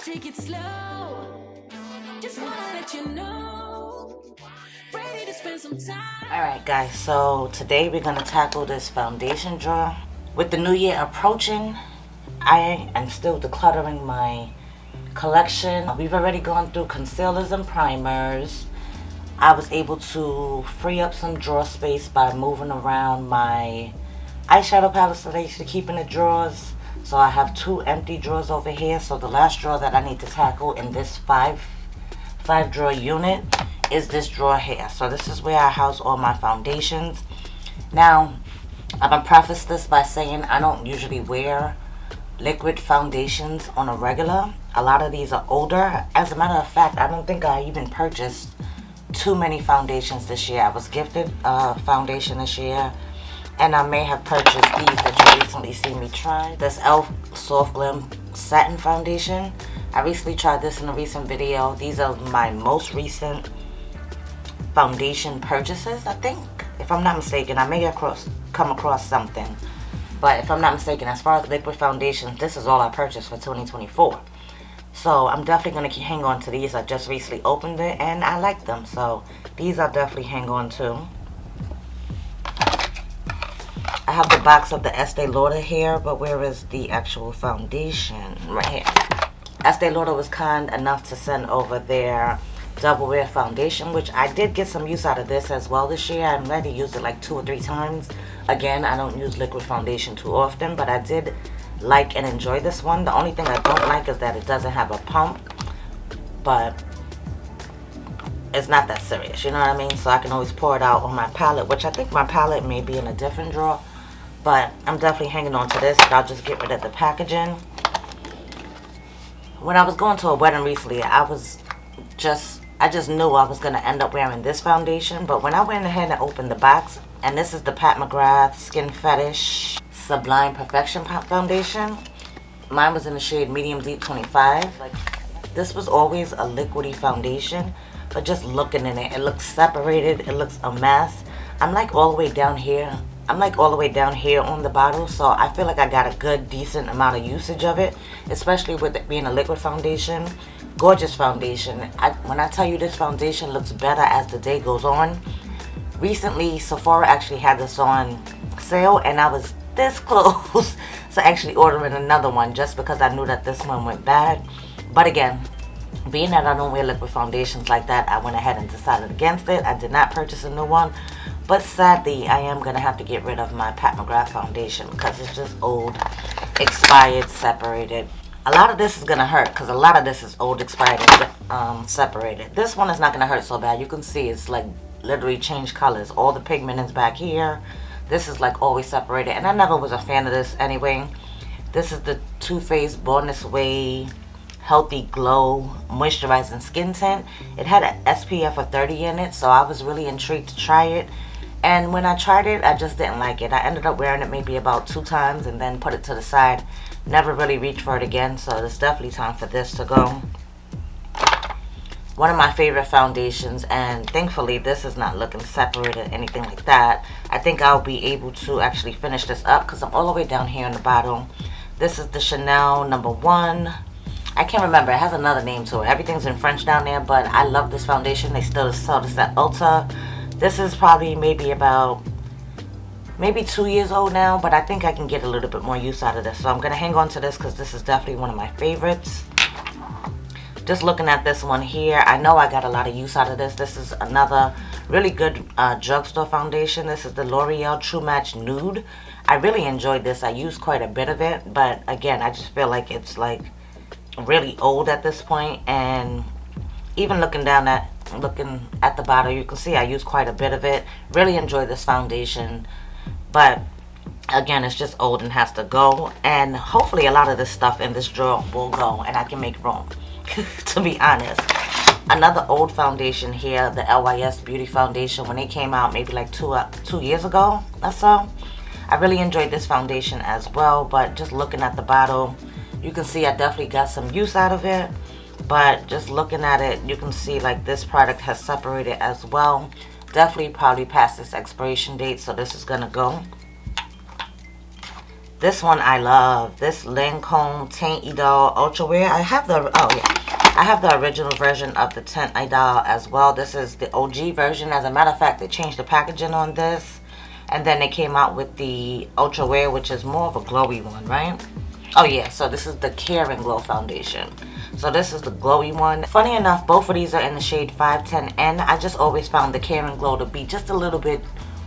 take it slow. Just wanna let you know. Ready to spend some time. Alright guys, so today we're going to tackle this foundation drawer. With the new year approaching, I am still decluttering my collection. We've already gone through concealers and primers. I was able to free up some drawer space by moving around my eyeshadow palettes that I used to keep in the drawers. So I have 2 empty drawers over here. So the last drawer that I need to tackle in this five drawer unit is this drawer here. So this is where I house all my foundations. Now, I'm going to preface this by saying I don't usually wear liquid foundations on a regular. A lot of these are older. As a matter of fact, I don't think I even purchased too many foundations this year. I was gifted a foundation this year, and I may have purchased these that you recently seen me try. This e.l.f. Soft Glam Satin Foundation. I recently tried this in a recent video. These are my most recent foundation purchases, I think. If I'm not mistaken, I may have come across something. But if I'm not mistaken, as far as liquid foundations, this is all I purchased for 2024. So I'm definitely going to hang on to these. I just recently opened it and I like them. So these I'll definitely hang on to. I have the box of the Estee Lauder here, but where is the actual foundation? Right here. Estee Lauder was kind enough to send over their double wear foundation, which I did get some use out of this as well this year. I might have used it like 2 or 3 times. Again, I don't use liquid foundation too often, but I did like and enjoy this one. The only thing I don't like is that it doesn't have a pump, but it's not that serious, you know what I mean? So I can always pour it out on my palette, which I think my palette may be in a different drawer, but I'm definitely hanging on to this. I'll just get rid of the packaging. When I was going to a wedding recently, I just knew I was going to end up wearing this foundation. But when I went ahead and opened the box, and this is the Pat McGrath Skin Fetish Sublime Perfection Foundation. Mine was in the shade Medium Deep 25. Like, this was always a liquidy foundation, but just looking in it, it looks separated. It looks a mess. I'm like all the way down here. I'm like all the way down here on the bottle, so I feel like I got a good, decent amount of usage of it, especially with it being a liquid foundation. Gorgeous foundation. When I tell you this foundation looks better as the day goes on. Recently, Sephora actually had this on sale, and I was this close to actually ordering another one just because I knew that this one went bad. But again, being that I don't wear liquid foundations like that, I went ahead and decided against it. I did not purchase a new one. But sadly, I am going to have to get rid of my Pat McGrath foundation because it's just old, expired, separated. A lot of this is going to hurt because a lot of this is old, expired, and separated. This one is not going to hurt so bad. You can see it's like literally changed colors. All the pigment is back here. This is like always separated. And I never was a fan of this anyway. This is the Too Faced Born This Way Healthy Glow Moisturizing Skin Tint. It had an SPF of 30 in it, so I was really intrigued to try it. And when I tried it, I just didn't like it. I ended up wearing it maybe about 2 times and then put it to the side. Never really reached for it again, so it's definitely time for this to go. One of my favorite foundations, and thankfully this is not looking separated or anything like that. I think I'll be able to actually finish this up because I'm all the way down here in the bottom. This is the Chanel No. 1. I can't remember. It has another name to it. Everything's in French down there, but I love this foundation. They still sell this at Ulta. This is probably maybe 2 years old now, but I think I can get a little bit more use out of this. So I'm going to hang on to this because this is definitely one of my favorites. Just looking at this one here, I know I got a lot of use out of this. This is another really good drugstore foundation. This is the L'Oreal True Match Nude. I really enjoyed this. I used quite a bit of it, but again, I just feel like it's like really old at this point. And even looking at the bottle, you can see I used quite a bit of it. Really enjoyed this foundation, but again, it's just old and has to go. And hopefully a lot of this stuff in this drawer will go and I can make room. To be honest, another old foundation here, the LYS Beauty Foundation. When they came out maybe like 2 years ago or so, I really enjoyed this foundation as well. But just looking at the bottle, you can see I definitely got some use out of it. But just looking at it, you can see like this product has separated as well. Definitely probably past its expiration date, so this is gonna go. This one I love. This Lancome Teint Idol Ultra Wear. I have the, oh yeah, I have the original version of the Teint Idol as well. This is the OG version. As a matter of fact, they changed the packaging on this. And then they came out with the Ultra Wear, which is more of a glowy one, right? Oh yeah, so this is the Care and Glow foundation. So this is the glowy one. Funny enough, both of these are in the shade 510N. I just always found the Care and Glow to be just a little bit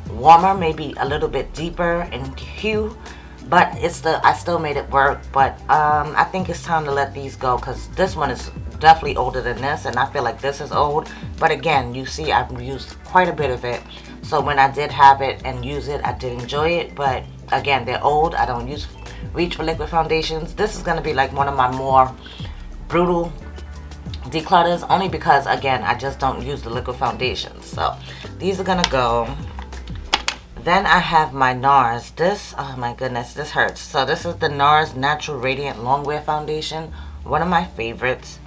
warmer, maybe a little bit deeper in hue. But I still made it work. But I think it's time to let these go, because this one is definitely older than this, and I feel like this is old. But again, you see I've used quite a bit of it. So when I did have it and use it, I did enjoy it. But again, they're old. I don't reach for liquid foundations. This is going to be like one of my more brutal declutters, only because again, I just don't use the liquid foundations. So these are going to go. Then I have my NARS. This, oh my goodness, this hurts. So this is the NARS Natural Radiant Longwear Foundation. One of my favorites.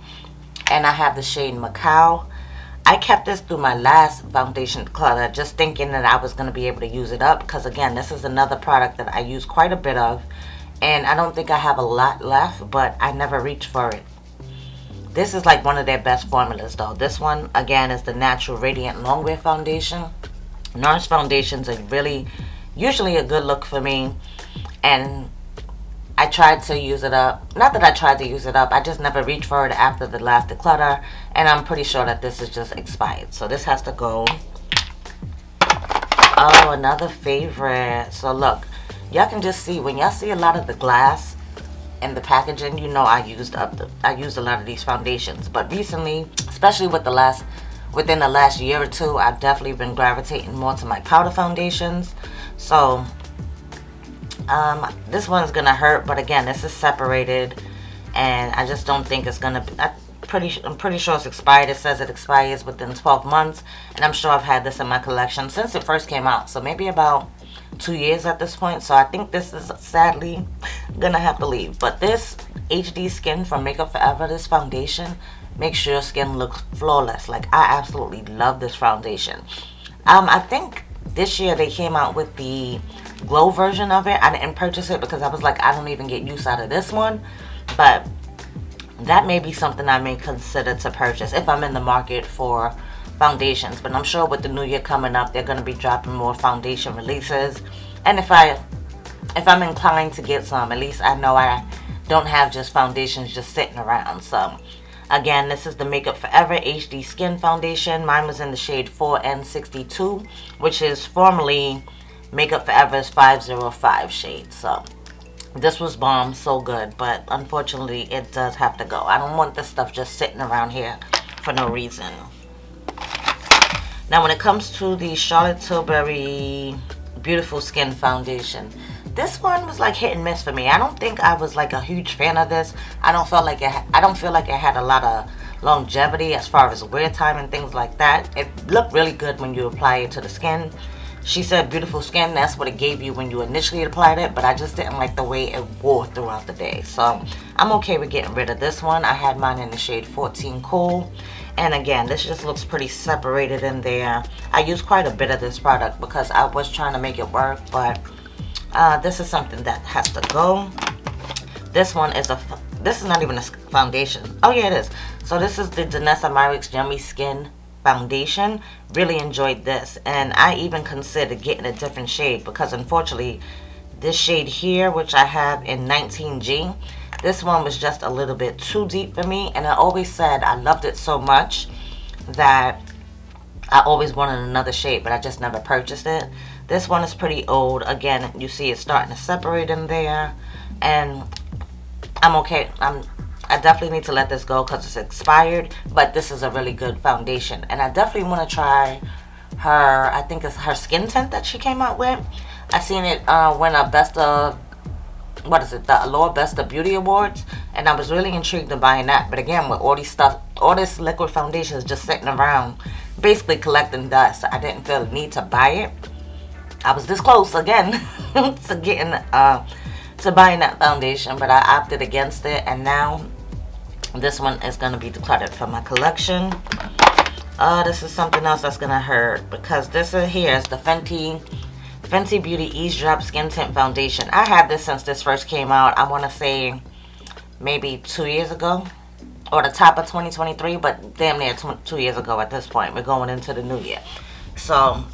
And I have the shade Macau. I kept this through my last foundation declutter, just thinking that I was going to be able to use it up. Because again, this is another product that I use quite a bit of. And I don't think I have a lot left, but I never reach for it. This is like one of their best formulas though. This one, again, is the Natural Radiant Longwear Foundation. NARS foundations are really usually a good look for me, and I tried to use it up. Not that I tried to use it up, I just never reached for it after the last declutter, and I'm pretty sure that this is just expired, so this has to go. Oh, another favorite. So look, y'all can just see, when y'all see a lot of the glass in the packaging, you know I used a lot of these foundations. But recently, especially with within the last year or two, I've definitely been gravitating more to my powder foundations. So this one's gonna hurt, but again, this is separated, and I just don't think it's gonna. I'm pretty sure it's expired. It says it expires within 12 months, and I'm sure I've had this in my collection since it first came out. So maybe about 2 years at this point. So I think this is sadly gonna have to leave. But this HD Skin from Makeup Forever, this foundation makes your skin look flawless. Like, I absolutely love this foundation. I think this year they came out with the glow version of it. I didn't purchase it because I was like, I don't even get use out of this one. But that may be something I may consider to purchase if I'm in the market for foundations. But I'm sure with the new year coming up, they're going to be dropping more foundation releases. And if I'm inclined to get some, at least I know I don't have just foundations just sitting around. So again, this is the Makeup Forever HD Skin Foundation. Mine was in the shade 4N62, which is formerly Makeup Forever's 505 shade. So this was bomb, so good, but unfortunately it does have to go. I don't want this stuff just sitting around here for no reason. Now when it comes to the Charlotte Tilbury Beautiful Skin Foundation, this one was like hit and miss for me. I don't think I was like a huge fan of this. I don't feel like it had a lot of longevity as far as wear time and things like that. It looked really good when you apply it to the skin. She said beautiful skin, that's what it gave you when you initially applied it, but I just didn't like the way it wore throughout the day. So I'm okay with getting rid of this one. I had mine in the shade 14 Cool. And again, this just looks pretty separated in there. I used quite a bit of this product because I was trying to make it work, but this is something that has to go. This one is this is not even a foundation. Oh yeah, it is. So this is the Danessa Myricks Yummy Skin Foundation. Really enjoyed this, and I even considered getting a different shade because unfortunately this shade here, which I have in 19G, this one was just a little bit too deep for me, and I always said I loved it so much that I always wanted another shade, but I just never purchased it. This one is pretty old. Again, you see it's starting to separate in there, and I'm okay. I definitely need to let this go because it's expired, but this is a really good foundation, and I definitely want to try her, I think it's her skin tint that she came out with. I seen it win a best of, what is it, the Allure Best of Beauty Awards, and I was really intrigued in buying that. But again, with all this liquid foundation is just sitting around basically collecting dust, I didn't feel the need to buy it. I was this close again to getting to buying that foundation, but I opted against it, and now this one is going to be decluttered from my collection. This is something else that's going to hurt because this is here is the Fenty Fenty Beauty Ease Drop Skin Tint Foundation. I had this since this first came out. I want to say maybe 2 years ago. Or the top of 2023, but damn near 2 years ago at this point. We're going into the new year. So,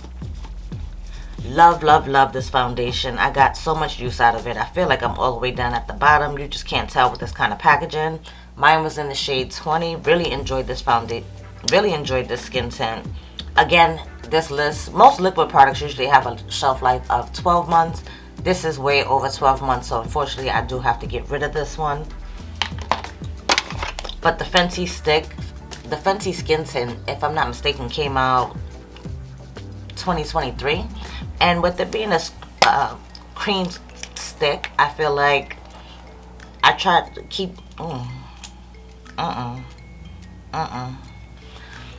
love, love, love this foundation. I got so much use out of it. I feel like I'm all the way down at the bottom. You just can't tell with this kind of packaging. Mine was in the shade 20. Really enjoyed this foundation. Really enjoyed this skin tint. Again, this list, most liquid products usually have a shelf life of 12 months. This is way over 12 months, so unfortunately I do have to get rid of this one. But the Fenty skin tint, if I'm not mistaken, came out 2023. And with it being a cream stick, I feel like I tried to keep...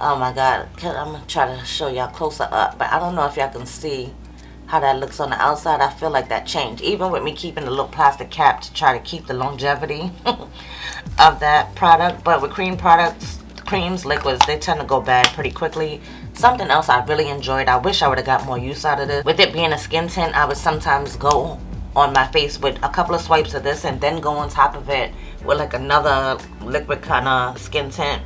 Oh my God. I'm going to try to show y'all closer up. But I don't know if y'all can see how that looks on the outside. I feel like that changed. Even with me keeping the little plastic cap to try to keep the longevity of that product. But with cream products, creams, liquids, they tend to go bad pretty quickly. Something else I really enjoyed, I wish I would have got more use out of this. With it being a skin tint, I would sometimes go on my face with a couple of swipes of this and then go on top of it with like another liquid kind of skin tint.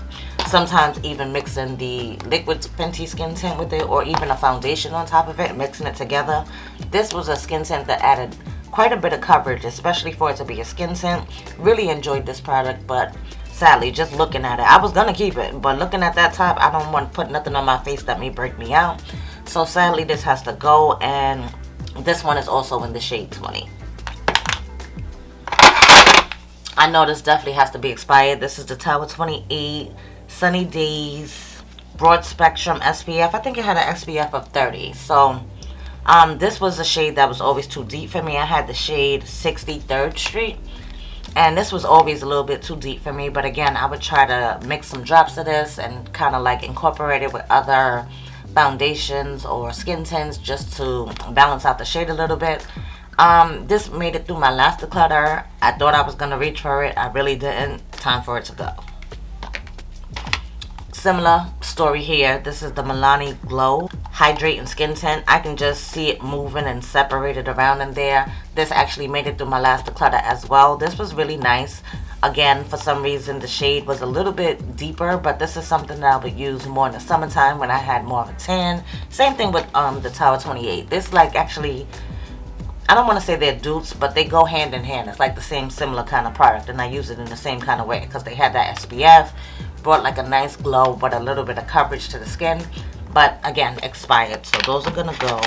Sometimes even mixing the liquid Fenty skin tint with it, or even a foundation on top of it, mixing it together. This was a skin tint that added quite a bit of coverage, especially for it to be a skin tint. Really enjoyed this product, but sadly, just looking at it, I was gonna keep it, but looking at that top, I don't want to put nothing on my face that may break me out. So sadly, this has to go, and this one is also in the shade 20. I know this definitely has to be expired. This is the Tower 28 Sunny Days Broad Spectrum SPF. I think it had an SPF of 30. So this was a shade that was always too deep for me. I had the shade 63rd Street, and this was always a little bit too deep for me. But again, I would try to mix some drops of this and kind of like incorporate it with other foundations or skin tints just to balance out the shade a little bit. This made it through my last declutter. I thought I was gonna reach for it. I really didn't. Time for it to go. Similar story here. This is the Milani Glow Hydrating Skin Tint. I can just see it moving and separated around in there. This actually made it through my last declutter as well. This was really nice. Again, for some reason, the shade was a little bit deeper, but this is something that I would use more in the summertime when I had more of a tan. Same thing with the Tower 28. This like actually, I don't want to say they're dupes, but they go hand in hand. It's like the same similar kind of product, and I use it in the same kind of way because they had that SPF, brought like a nice glow, but a little bit of coverage to the skin. But again, expired, so those are gonna go.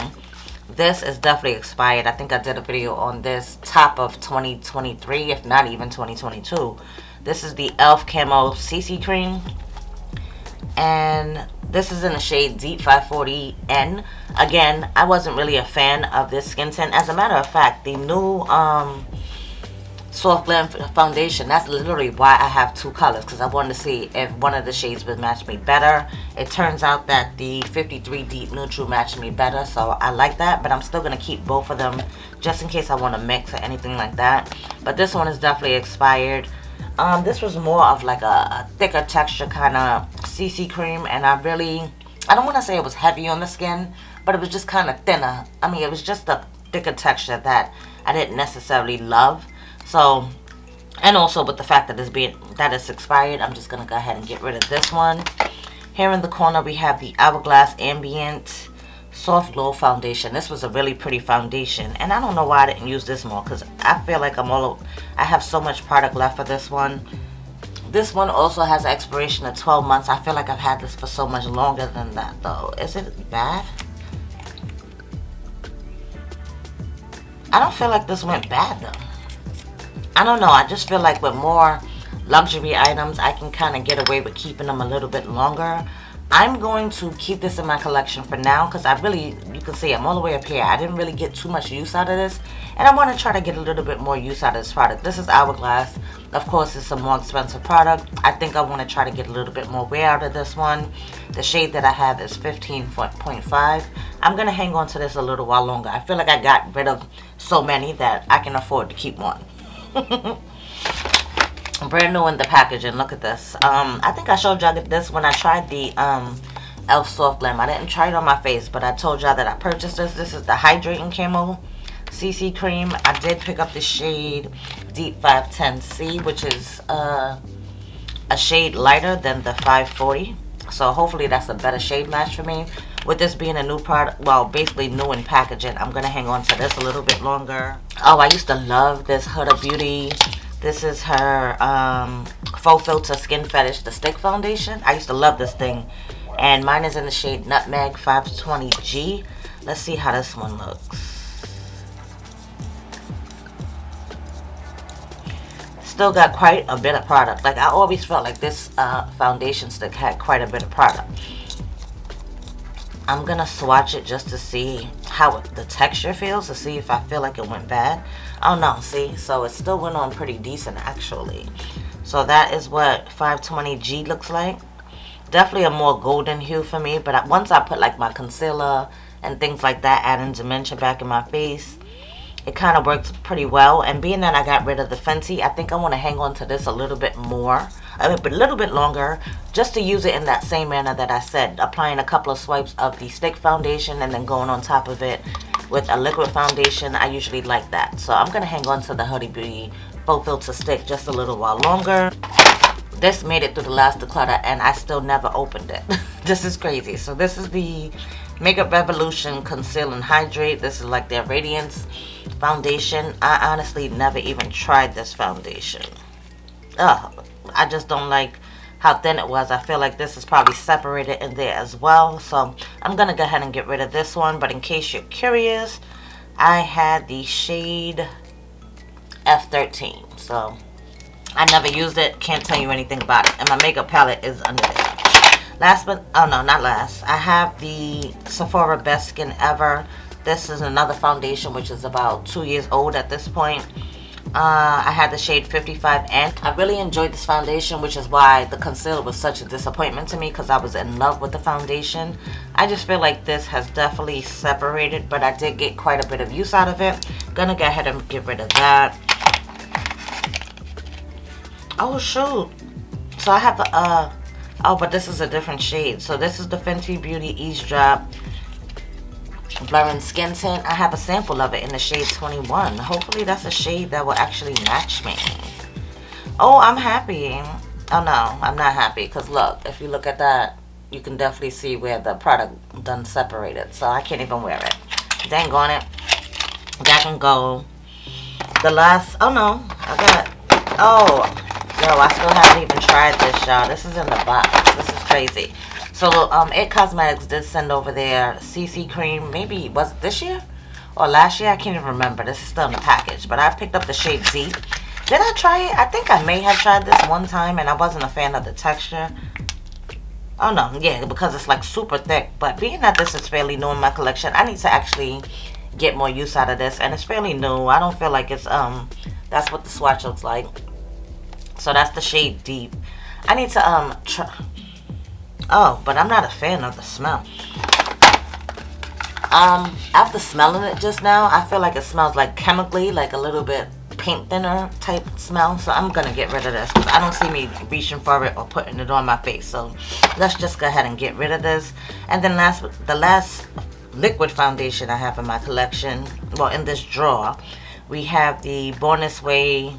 This is definitely expired. I think I did a video on this top of 2023, if not even 2022. This is the e.l.f. Camo CC Cream, and this is in the shade Deep 540N. Again, I wasn't really a fan of this skin tint. As a matter of fact, the new Soft Blend Foundation, that's literally why I have two colors, because I wanted to see if one of the shades would match me better. It turns out that the 53 Deep Neutral matched me better, so I like that, but I'm still going to keep both of them just in case I want to mix or anything like that. But this one is definitely expired. This was more of like a thicker texture kind of CC cream, and I don't want to say it was heavy on the skin, but it was just kind of thinner. I mean, it was just a thicker texture that I didn't necessarily love. So, and also with the fact that it's expired, I'm just gonna go ahead and get rid of this one. Here in the corner we have the Hourglass Ambient Soft Glow Foundation. This was a really pretty foundation, and I don't know why I didn't use this more, because I feel like I have so much product left for this one. This one also has an expiration of 12 months. I feel like I've had this for so much longer than that though. Is it bad? I don't feel like this went bad though. I don't know, I just feel like with more luxury items, I can kind of get away with keeping them a little bit longer. I'm going to keep this in my collection for now because you can see I'm all the way up here. I didn't really get too much use out of this, and I want to try to get a little bit more use out of this product. This is Hourglass. Of course, it's a more expensive product. I think I want to try to get a little bit more wear out of this one. The shade that I have is 15.5. I'm going to hang on to this a little while longer. I feel like I got rid of so many that I can afford to keep one. Brand new in the packaging. Look at this. I think I showed y'all this when I tried the Elf Soft Glam. I didn't try it on my face, but I told y'all that I purchased this. This is the Hydrating Camo CC Cream. I did pick up the shade Deep 510C, which is a shade lighter than the 540. So hopefully that's a better shade match for me. With this being a new product, well, basically new in packaging, I'm going to hang on to this a little bit longer. Oh, I used to love this Huda Beauty. This is her Faux Filter Skin Fetish, the stick foundation. I used to love this thing. And mine is in the shade Nutmeg 520G. Let's see how this one looks. Still got quite a bit of product. Like, I always felt like this foundation stick had quite a bit of product. I'm gonna swatch it just to see how the texture feels, to see if I feel like it went bad. Oh no, see, so it still went on pretty decent actually. So that is what 520G looks like. Definitely a more golden hue for me, but once I put like my concealer and things like that, adding dimension back in my face, it kind of works pretty well. And being that I got rid of the Fenty, I think I want to hang on to this a little bit more, a little bit longer, just to use it in that same manner that I said, applying a couple of swipes of the stick foundation and then going on top of it with a liquid foundation. I usually like that. So I'm going to hang on to the Huda Beauty Faux Filter stick just a little while longer. This made it through the last declutter and I still never opened it. This is crazy. So this is the Makeup Revolution Conceal and Hydrate. This is like their Radiance foundation. I honestly never even tried this foundation. I just don't like how thin it was. I feel like this is probably separated in there as well. So I'm going to go ahead and get rid of this one. But in case you're curious, I had the shade F13. So I never used it. Can't tell you anything about it. And my makeup palette is under there. Last but, oh no, not last. I have the Sephora Best Skin Ever. This is another foundation which is about 2 years old at this point. I had the shade 55N. I really enjoyed this foundation, which is why the concealer was such a disappointment to me, because I was in love with the foundation. I just feel like this has definitely separated, but I did get quite a bit of use out of it. Gonna go ahead and get rid of that. Oh shoot. So I have the, oh, but this is a different shade. So this is the Fenty Beauty Eavesdrop Blurring Skin Tint. I have a sample of it in the shade 21. Hopefully that's a shade that will actually match me. Oh, I'm happy. Oh no, I'm not happy, because look, if you look at that, you can definitely see where the product done separated. So I can't even wear it. Dang on it. That can go. The last, oh no, I got, oh, girl, I still haven't even tried this, y'all. This is in the box. This is crazy. So, It Cosmetics did send over their CC cream. Maybe, was it this year? Or last year? I can't even remember. This is still in the package. But I picked up the shade Deep. Did I try it? I think I may have tried this one time and I wasn't a fan of the texture. Oh no, yeah, because it's like super thick. But being that this is fairly new in my collection, I need to actually get more use out of this. And it's fairly new. I don't feel like it's, that's what the swatch looks like. So that's the shade Deep. I need to try. Oh, but I'm not a fan of the smell. After smelling it just now, I feel like it smells like chemically, like a little bit paint thinner type smell. So I'm gonna get rid of this because I don't see me reaching for it or putting it on my face. So let's just go ahead and get rid of this. And then the last liquid foundation I have in my collection, well, in this drawer, we have the Born This Way,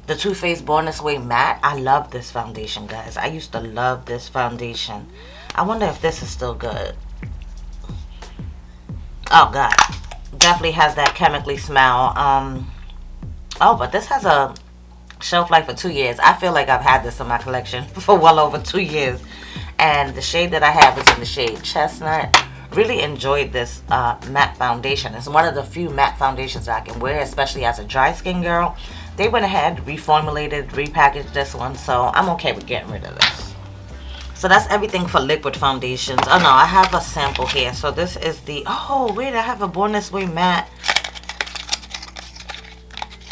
the Too Faced Born This Way Matte. I love this foundation, guys. I used to love this foundation. I wonder if this is still good. Oh, God. Definitely has that chemically smell. Oh, but this has a shelf life for 2 years. I feel like I've had this in my collection for well over 2 years. And the shade that I have is in the shade Chestnut. Really enjoyed this matte foundation. It's one of the few matte foundations I can wear, especially as a dry skin girl. They went ahead, reformulated, repackaged this one, so I'm okay with getting rid of this. So that's everything for liquid foundations. Oh no, I have a sample here. So this is the, oh wait, I have a Born This Way matte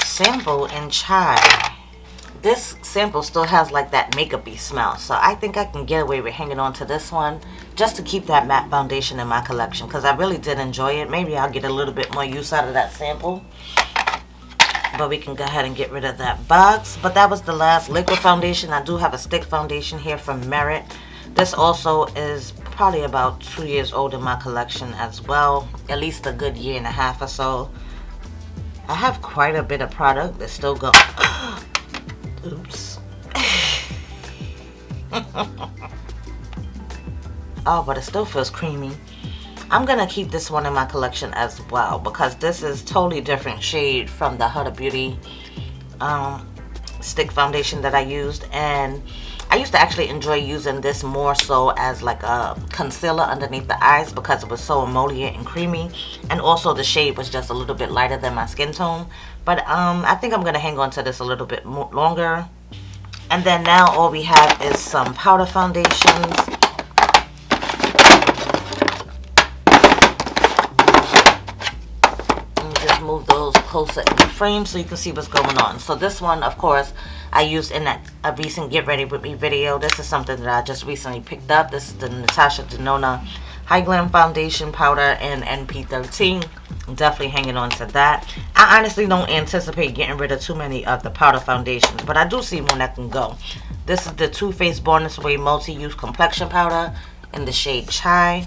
sample in Chai. This sample still has like that makeup-y smell. So I think I can get away with hanging on to this one just to keep that matte foundation in my collection, because I really did enjoy it. Maybe I'll get a little bit more use out of that sample. But we can go ahead and get rid of that box. But that was the last liquid foundation. I do have a stick foundation here from Merit. This also is probably about 2 years old in my collection as well. At least a good year and a half or so. I have quite a bit of product that's still going. Oops. Oh, but it still feels creamy. I'm going to keep this one in my collection as well because this is totally different shade from the Huda Beauty stick foundation that I used. And I used to actually enjoy using this more so as like a concealer underneath the eyes because it was so emollient and creamy. And also the shade was just a little bit lighter than my skin tone. But I think I'm going to hang on to this a little bit more longer. And then now all we have is some powder foundations. Move those closer in the frame so you can see what's going on. So this one, of course, I used in a recent Get Ready With Me video. This is something that I just recently picked up. This is the Natasha Denona High Glam Foundation Powder in NP13. I'm definitely hanging on to that. I honestly don't anticipate getting rid of too many of the powder foundations, but I do see one that can go. This is the Too Faced Born This Way Multi-Use Complexion Powder in the shade Chai.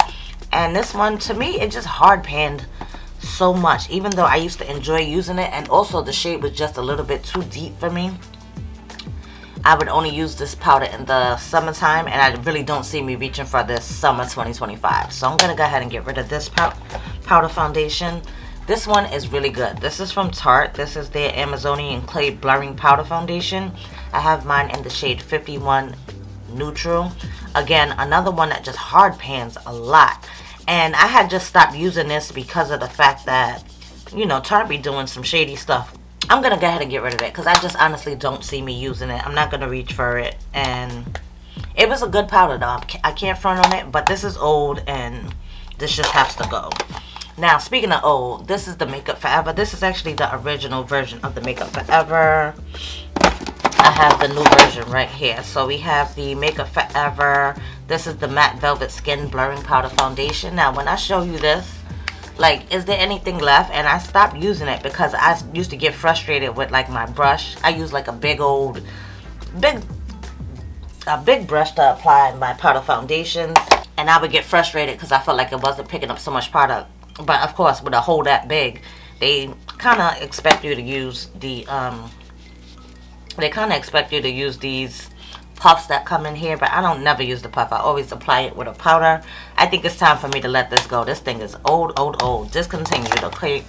And this one, to me, it just hard panned so much, even though I used to enjoy using it, and also the shade was just a little bit too deep for me. I would only use this powder in the summertime, and I really don't see me reaching for this summer 2025. So I'm gonna go ahead and get rid of this powder foundation. This one is really good. This is from Tarte. This is their Amazonian Clay Blurring Powder Foundation. I have mine in the shade 51 Neutral. Again, another one that just hard pans a lot. And I had just stopped using this because of the fact that, you know, Tarte be doing some shady stuff. I'm going to go ahead and get rid of it because I just honestly don't see me using it. I'm not going to reach for it. And it was a good powder though. I can't front on it, but this is old and this just has to go. Now, speaking of old, this is the Makeup Forever. This is actually the original version of the Makeup Forever. I have the new version right here. So we have the Makeup Forever. This is the Matte Velvet Skin Blurring Powder Foundation. Now, when I show you this, like, is there anything left? And I stopped using it because I used to get frustrated with, like, my brush. I use, like, a big brush to apply my powder foundations. And I would get frustrated because I felt like it wasn't picking up so much product. But, of course, with a hole that big, they kind of expect you to use the, these puffs that come in here, but I don't never use the puff. I always apply it with a powder. I think it's time for me to let this go. This thing is old. Discontinued, okay?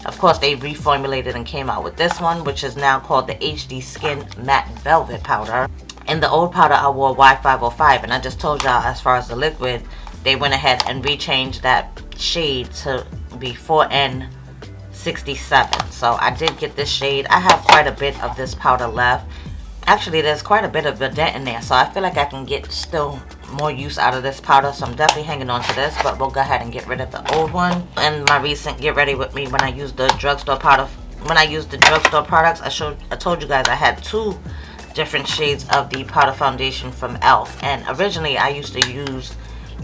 Of course, they reformulated and came out with this one, which is now called the HD Skin Matte Velvet Powder. In the old powder, I wore Y505, and I just told y'all as far as the liquid, they went ahead and rechanged that shade to be 4N67. So I did get this shade. I have quite a bit of this powder left. Actually, there's quite a bit of a dent in there, so I feel like I can get still more use out of this powder, so I'm definitely hanging on to this, but we'll go ahead and get rid of the old one. In my recent Get Ready With Me, when I used the drugstore powder, when I used the drugstore products, I told you guys I had 2 different shades of the powder foundation from e.l.f. And originally, I used to use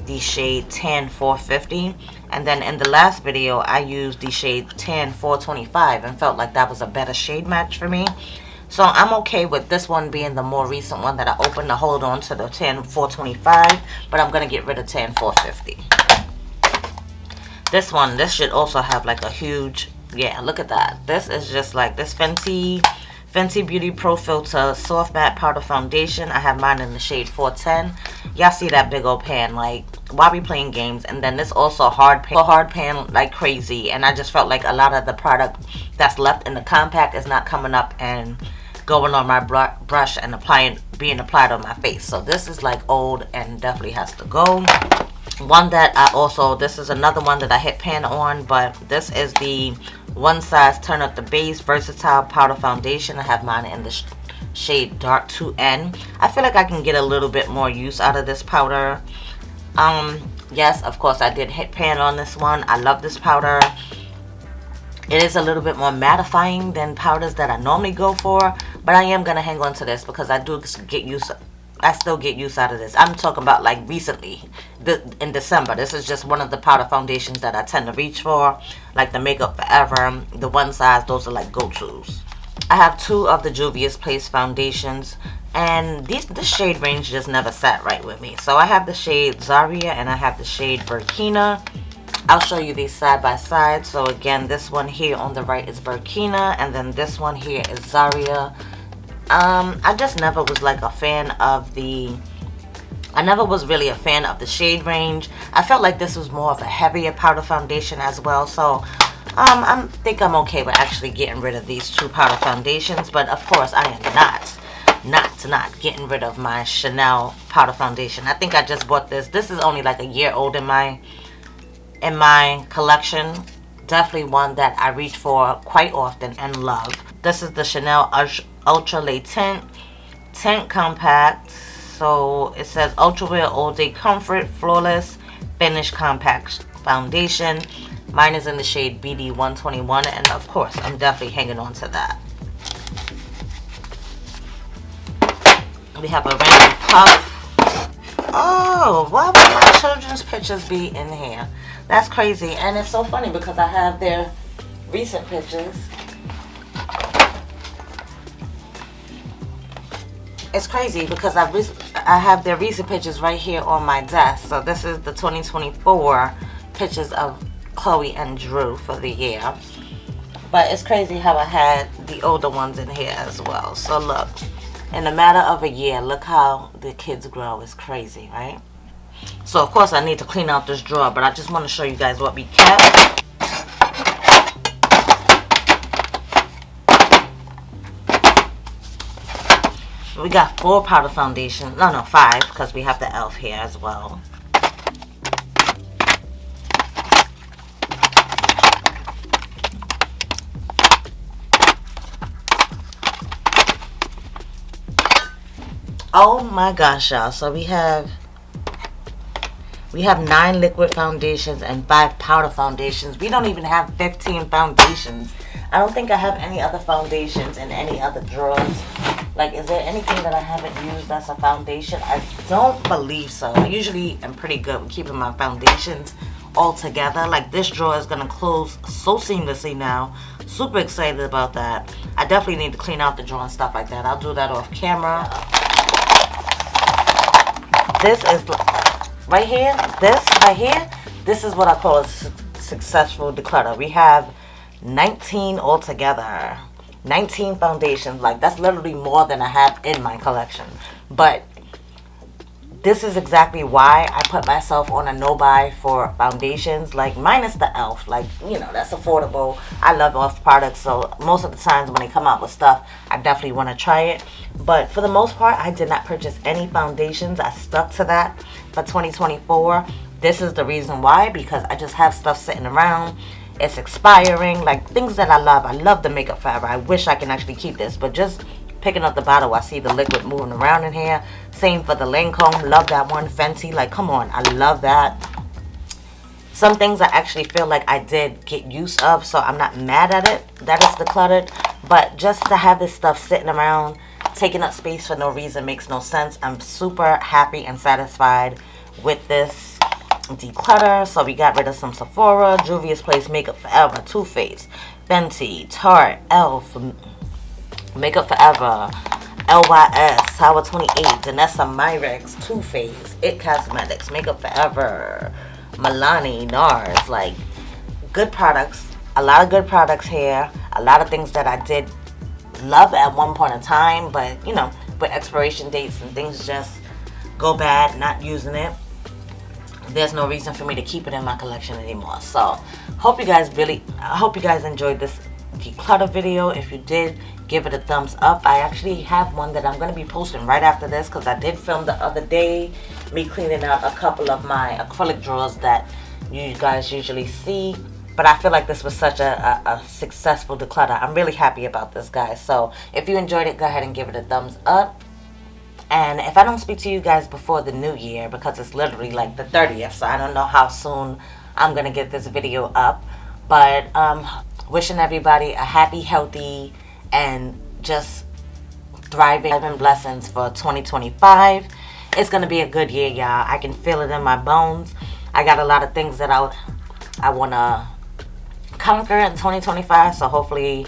the shade Tan 450, and then in the last video, I used the shade Tan 425 and felt like that was a better shade match for me. So I'm okay with this one being the more recent one that I opened to hold on to the Tan 425, but I'm going to get rid of Tan 450. This should also have like a huge, yeah, look at that. This is just like this Fenty Beauty Pro Filter Soft Matte Powder Foundation. I have mine in the shade 410. Y'all see that big old pan, like, while we playing games. And then this also hard pan like crazy. And I just felt like a lot of the product that's left in the compact is not coming up and going on my brush and being applied on my face. So this is like old and definitely has to go. One that this is another one that I hit pan on, but this is the One Size Turn Up the Base Versatile Powder Foundation. I have mine in the shade Dark 2N. I feel like I can get a little bit more use out of this powder. Yes, of course, I did hit pan on this one. I love this powder. It is a little bit more mattifying than powders that I normally go for, but I am going to hang on to this because I still get use out of this. I'm talking about like recently, in December. This is just one of the powder foundations that I tend to reach for, like the Makeup Forever, the One Size. Those are like go-tos. I have two of the Juvia's Place foundations, and this shade range just never sat right with me. So I have the shade Zaria and I have the shade Burkina. I'll show you these side by side. So again, this one here on the right is Burkina, and then this one here is Zaria. I just never was like a fan of I never was really a fan of the shade range. I felt like this was more of a heavier powder foundation as well. So I think I'm okay with actually getting rid of these two powder foundations. But of course, I am not getting rid of my Chanel powder foundation. I think I just bought this. This is only like a year old in my collection. Definitely one that I reach for quite often and love. This is the Chanel Ultra Le Tint Compact. So it says Ultra Wear All Day Comfort Flawless Finish Compact Foundation. Mine is in the shade BD 121, and of course I'm definitely hanging on to that. We have a random puff. Oh, why would my children's pictures be in here? That's crazy. And it's so funny because I have their recent pictures. It's crazy because I have their recent pictures right here on my desk. So this is the 2024 pictures of Chloe and Drew for the year. But it's crazy how I had the older ones in here as well. So look, in a matter of a year, look how the kids grow. It's crazy, right? So of course I need to clean out this drawer, but I just want to show you guys what we kept. We got 4 powder foundations. No, 5, because we have the e.l.f. here as well. Oh my gosh, y'all. So we have 9 liquid foundations and 5 powder foundations. We don't even have 15 foundations. I don't think I have any other foundations in any other drawers. Like, is there anything that I haven't used that's a foundation? I don't believe so. I usually am pretty good with keeping my foundations all together. Like, this drawer is going to close so seamlessly now. Super excited about that. I definitely need to clean out the drawer and stuff like that. I'll do that off camera. This is right here. This is what I call a successful declutter. We have 19 altogether. 19 foundations. Like, that's literally more than I have in my collection. But this is exactly why I put myself on a no-buy for foundations. Like, minus the e.l.f. Like, you know, that's affordable. I love e.l.f. products, so most of the times when they come out with stuff, I definitely want to try it. But for the most part, I did not purchase any foundations. I stuck to that for 2024. This is the reason why, because I just have stuff sitting around. It's expiring, like things that I love. I love the Makeup Forever. I wish I can actually keep this, but just picking up the bottle, I see the liquid moving around in here. Same for the Lancome. Love that one. Fenty, like, come on, I love that. Some things I actually feel like I did get use of, so I'm not mad at it that it's decluttered. But just to have this stuff sitting around, taking up space for no reason makes no sense. I'm super happy and satisfied with this declutter. So we got rid of some Sephora, Juvia's Place, Makeup Forever, Too Faced, Fenty, Tarte, e.l.f., Makeup Forever, LYS, Tower 28, Danessa Myrex, Too Faced, It Cosmetics, Makeup Forever, Milani, NARS. Like, good products. A lot of good products here. A lot of things that I did love at one point in time, but you know, with expiration dates and things just go bad, not using it, there's no reason for me to keep it in my collection anymore. So I hope you guys enjoyed this declutter video. If you did, give it a thumbs up. I actually have one that I'm going to be posting right after this, because I did film the other day me cleaning out a couple of my acrylic drawers that you guys usually see. But I feel like this was such a successful declutter. I'm really happy about this, guys. So if you enjoyed it, go ahead and give it a thumbs up. And if I don't speak to you guys before the new year, because it's literally like the 30th, so I don't know how soon I'm going to get this video up. But wishing everybody a happy, healthy, and just thriving blessings for 2025. It's going to be a good year, y'all. I can feel it in my bones. I got a lot of things that I want to conquer in 2025. So hopefully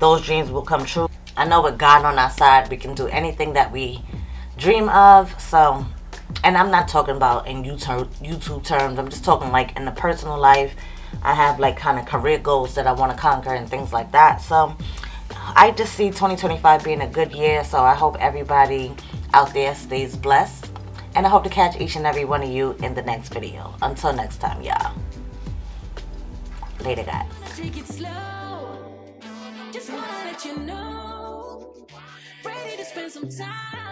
those dreams will come true. I know with God on our side, we can do anything that we dream of. So, and I'm not talking about in YouTube terms. I'm just talking like in the personal life. I have like kind of career goals that I want to conquer and things like that. So I just see 2025 being a good year. So I hope everybody out there stays blessed. And I hope to catch each and every one of you in the next video. Until next time, y'all. Later, guys. Take it slow. Just wanna let you know. Ready to spend some time.